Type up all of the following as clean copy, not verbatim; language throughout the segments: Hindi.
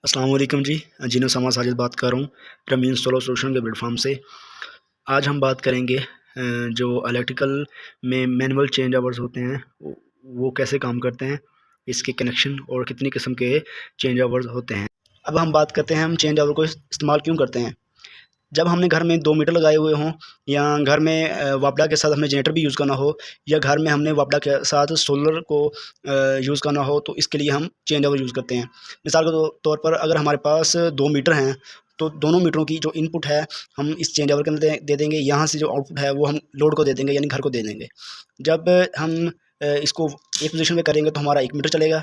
अस्सलाम वालेकुम जी। जीनो समा साजिद बात कर रहा हूँ प्रमीन सोलर सोल्यूशन के प्लेटफॉर्म से। आज हम बात करेंगे जो इलेक्ट्रिकल में मैनुअल चेंज ओवर्स होते हैं वो कैसे काम करते हैं, इसके कनेक्शन और कितनी किस्म के चेंज ओवर्स होते हैं। अब हम बात करते हैं हम चेंज ओवर को इस्तेमाल क्यों करते हैं। जब हमने घर में 2 मीटर लगाए हुए हों या घर में वापडा के साथ हमें जनरेटर भी यूज़ करना हो या घर में हमने वापडा के साथ सोलर को यूज़ करना हो, तो इसके लिए हम चेंज ओवर यूज़ करते हैं। मिसाल के तौर पर अगर हमारे पास 2 मीटर हैं, तो दोनों मीटरों की जो इनपुट है हम इस चेंज ओवर के अंदर दे देंगे। यहाँ से जो आउटपुट है वो हम लोड को दे देंगे, यानी घर को दे देंगे। जब हम इसको एक पोजीशन में करेंगे तो हमारा 1 मीटर चलेगा।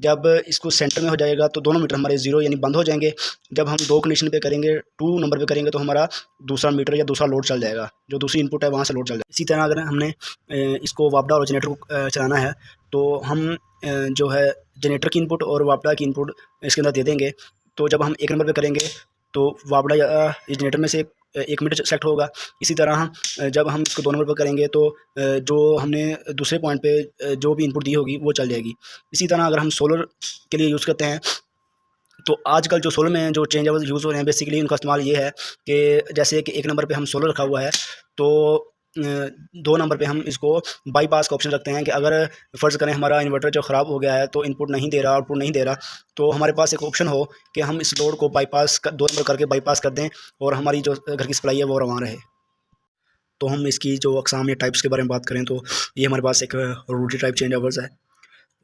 जब इसको सेंटर में हो जाएगा तो दोनों मीटर हमारे ज़ीरो यानी बंद हो जाएंगे। जब हम 2 कंडीशन पे करेंगे, 2 नंबर पे करेंगे, तो हमारा दूसरा मीटर या दूसरा लोड चल जाएगा, जो दूसरी इनपुट है वहाँ से लोड चल जाएगा। इसी तरह अगर हमने इसको वापडा और जनरेटर को चलाना है, तो हम जो है जनरेटर की इनपुट और वापडा की इनपुट इसके अंदर दे देंगे। तो जब हम 1 नंबर पे करेंगे तो वापडा या जनरेटर में से 1 मीटर सेलेक्ट होगा। इसी तरह हम जब हम इसको 2 नंबर पर करेंगे तो जो हमने दूसरे पॉइंट पे जो भी इनपुट दी होगी वो चल जाएगी। इसी तरह अगर हम सोलर के लिए यूज़ करते हैं, तो आजकल जो सोलर में जो चेंज ओवर यूज़ हो रहे हैं, बेसिकली उनका इस्तेमाल ये है कि जैसे कि 1 नंबर पे हम सोलर रखा हुआ है, तो 2 नंबर पे हम इसको बाईपास का ऑप्शन रखते हैं कि अगर फ़र्ज़ करें हमारा इन्वर्टर जो ख़राब हो गया है, तो इनपुट नहीं दे रहा, आउटपुट नहीं दे रहा, तो हमारे पास एक ऑप्शन हो कि हम इस लोड को बाईपास 2 नंबर करके बाईपास कर दें और हमारी जो घर की सप्लाई है वो रवां रहे। तो हम इसकी जो अक़साम या टाइप्स के बारे में बात करें, तो ये हमारे पास एक रोटरी टाइप चेंज ओवर्स है,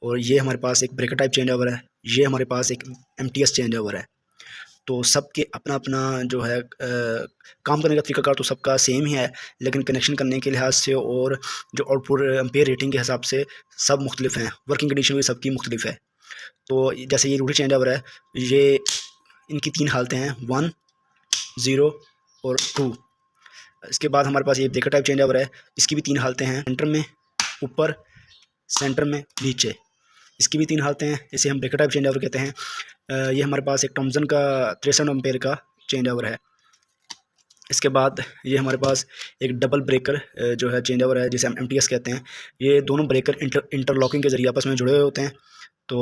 और ये हमारे पास एक ब्रेकर टाइप चेंज ओवर है, ये हमारे पास एक एमटीएस चेंज ओवर है। तो सबके अपना-अपना जो है काम करने का तरीक़ाकार तो सबका सेम ही है, लेकिन कनेक्शन करने के लिहाज से और जो आउटपुट एम्पेयर रेटिंग के हिसाब से सब मुख्तलिफ हैं, वर्किंग कंडीशन भी सबकी मुख्तलिफ है। तो जैसे ये रोटरी चेंज ओवर है, ये इनकी 3 हालतें हैं, 1, 0 और 2। इसके बाद हमारे पास ये ब्रेकर टाइप चेंज ओवर है, इसकी भी 3 हालतें हैं, सेंटर में, ऊपर, सेंटर में, नीचे। इसकी भी 3 हालतें हैं, इसे हम ब्रेकर टाइप चेंज ओवर कहते हैं। ये हमारे पास एक थॉमसन का 63 एम्पेयर का चेंज ओवर है। इसके बाद ये हमारे पास एक डबल ब्रेकर जो है चेंज ओवर है, जिसे हम एमटीएस कहते हैं। ये दोनों ब्रेकर इंटरलॉकिंग के ज़रिए आपस में जुड़े हुए होते हैं। तो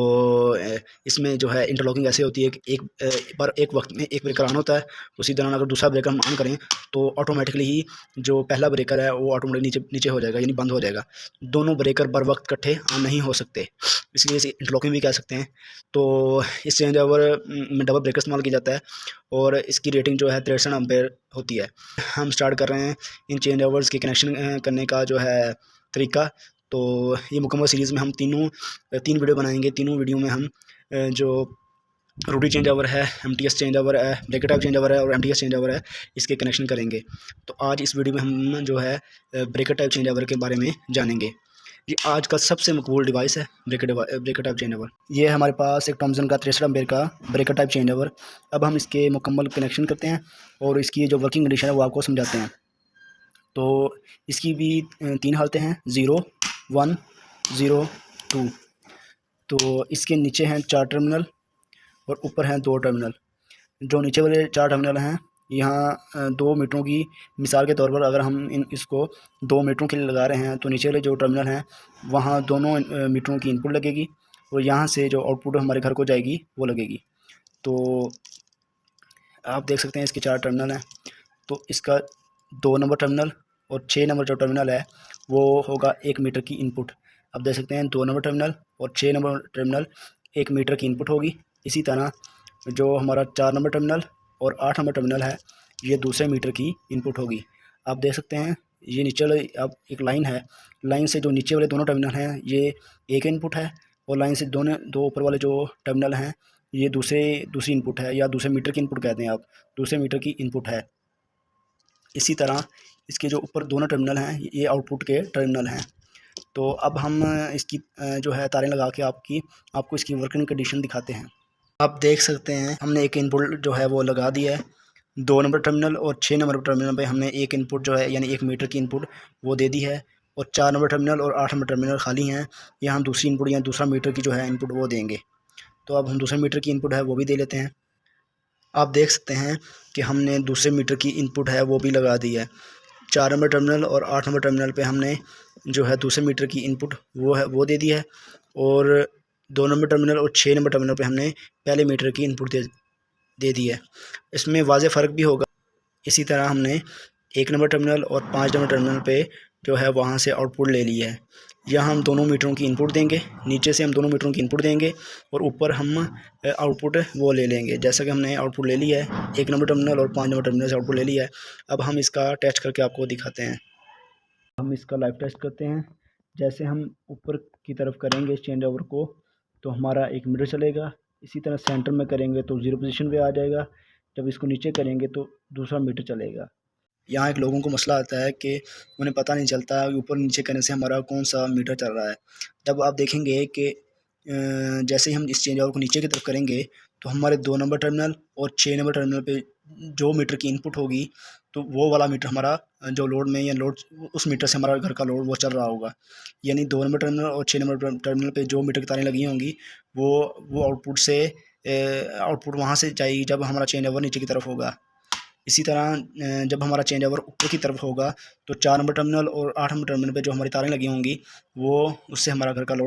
इसमें जो है इंटरलॉकिंग ऐसे होती है कि एक वक्त में एक ब्रेकर ऑन होता है, उसी दौरान अगर दूसरा ब्रेकर हम ऑन करें तो ऑटोमेटिकली ही जो पहला ब्रेकर है वो ऑटोमेटिकली नीचे हो जाएगा, यानी बंद हो जाएगा। दोनों ब्रेकर बर वक्त इकट्ठे ऑन नहीं हो सकते, इसलिए इसे इंटरलॉकिंग भी कह सकते हैं। तो इस चेंज ओवर में डबल ब्रेकर इस्तेमाल किया जाता है और इसकी रेटिंग जो है 63 एम्पेयर होती है। हम स्टार्ट कर रहे हैं इन चेंज ओवर्स की कनेक्शन करने का जो है तरीका। तो ये मुकम्मल सीरीज़ में हम 3 वीडियो बनाएंगे। तीनों वीडियो में हम जो रोटरी चेंज ओवर है, एमटीएस चेंज ओवर है, ब्रेकर टाइप चेंज ओवर है और एमटीएस चेंज ओवर है, इसके कनेक्शन करेंगे। तो आज इस वीडियो में हम जो है ब्रेकर टाइप चेंज ओवर के बारे में जानेंगे। ये आज का सबसे मकबूल डिवाइस है ब्रेकर टाइप चेंज ओवर। ये है हमारे पास एक थॉमसन का 63 एम्पेयर का ब्रेकर टाइप चेंज ओवर। अब हम इसके मुकम्मल कनेक्शन करते हैं और इसकी जो वर्किंग कंडीशन है वो आपको समझाते हैं। तो इसकी भी 3 हालतें हैं, 0, 1, 0, 2। तो इसके नीचे हैं 4 टर्मिनल और ऊपर हैं 2 टर्मिनल। जो नीचे वाले 4 टर्मिनल हैं, यहाँ 2 मीटरों की मिसाल के तौर पर अगर हम इसको 2 मीटरों के लिए लगा रहे हैं, तो नीचे वाले जो टर्मिनल हैं वहाँ दोनों मीटरों की इनपुट लगेगी और यहाँ से जो आउटपुट हमारे घर को जाएगी वो लगेगी। तो आप देख सकते हैं इसके 4 टर्मिनल हैं। तो इसका 2 नंबर टर्मिनल और 6 नंबर जो टर्मिनल है वो होगा 1 मीटर की इनपुट। आप देख सकते हैं 2 नंबर टर्मिनल और 6 नंबर टर्मिनल 1 मीटर की इनपुट होगी। इसी तरह जो हमारा 4 नंबर टर्मिनल और 8 नंबर टर्मिनल है, ये दूसरे मीटर की इनपुट होगी। आप देख सकते हैं ये नीचे वाले अब एक लाइन है, लाइन से जो नीचे वाले दोनों टर्मिनल हैं ये एक इनपुट है और लाइन से दो ऊपर वाले जो टर्मिनल हैं ये दूसरी इनपुट है, या दूसरे मीटर की इनपुट कहते हैं आप, दूसरे मीटर की इनपुट है। इसी तरह इसके जो ऊपर दोनों टर्मिनल हैं ये आउटपुट के टर्मिनल हैं। तो अब हम इसकी जो है तारें लगा के आपको इसकी वर्किंग कंडीशन दिखाते हैं। आप देख सकते हैं हमने एक इनपुट जो है वो लगा दिया है 2 नंबर टर्मिनल और 6 नंबर टर्मिनल पे हमने एक इनपुट जो है यानी 1 मीटर की इनपुट वो दे दी है, और 4 नंबर टर्मिनल और 8 नंबर टर्मिनल खाली हैं, यहाँ हम दूसरी इनपुट या दूसरा मीटर की जो है इनपुट वो देंगे। तो अब हम दूसरे मीटर की इनपुट है वो भी दे लेते हैं। आप देख सकते हैं कि हमने दूसरे मीटर की इनपुट है वो भी लगा दी है। 4 नंबर टर्मिनल और 8 नंबर टर्मिनल पे हमने जो है दूसरे मीटर की इनपुट वो दे दी है, और 2 नंबर टर्मिनल और 6 नंबर टर्मिनल पे हमने पहले मीटर की इनपुट दे दी है। इसमें वाज़ेह फ़र्क भी होगा। इसी तरह हमने 1 नंबर टर्मिनल और 5 नंबर टर्मिनल पे जो है वहाँ से आउटपुट ले लिया है। यहाँ हम दोनों मीटरों की इनपुट देंगे, नीचे से हम दोनों मीटरों की इनपुट देंगे और ऊपर हम आउटपुट वो ले लेंगे। जैसा कि हमने आउटपुट ले लिया है 1 नंबर टर्मिनल और 5 नंबर टर्मिनल से आउटपुट ले लिया है। अब हम इसका टेस्ट करके आपको दिखाते हैं। हम इसका लाइव टेस्ट करते हैं। जैसे हम ऊपर की तरफ करेंगे इस चेंज ओवर को तो हमारा 1 मीटर चलेगा। इसी तरह सेंटर में करेंगे तो 0 पोजीशन पे आ जाएगा। जब इसको नीचे करेंगे तो दूसरा मीटर चलेगा। यहाँ एक लोगों को मसला आता है कि उन्हें पता नहीं चलता ऊपर नीचे करने से हमारा कौन सा मीटर चल रहा है। जब आप देखेंगे कि जैसे ही हम इस चेंज ओवर को नीचे की तरफ करेंगे तो हमारे 2 नंबर टर्मिनल और 6 नंबर टर्मिनल पे जो मीटर की इनपुट होगी तो वो वाला मीटर हमारा जो लोड में या लोड उस मीटर से हमारा घर का लोड वो चल रहा होगा। यानी 2 नंबर टर्मिनल और 6 नंबर टर्मिनल पे जो मीटर की तारें लगी होंगी वो आउटपुट से आउटपुट वहाँ से जाएगी जब हमारा चेंज ओवर नीचे की तरफ होगा। इसी तरह जब हमारा चेंज ओवर ऊपर की तरफ होगा तो 4 नंबर टर्मिनल और 8 नंबर टर्मिनल पे जो हमारी तारें लगी होंगी वो उससे हमारा घर का लोड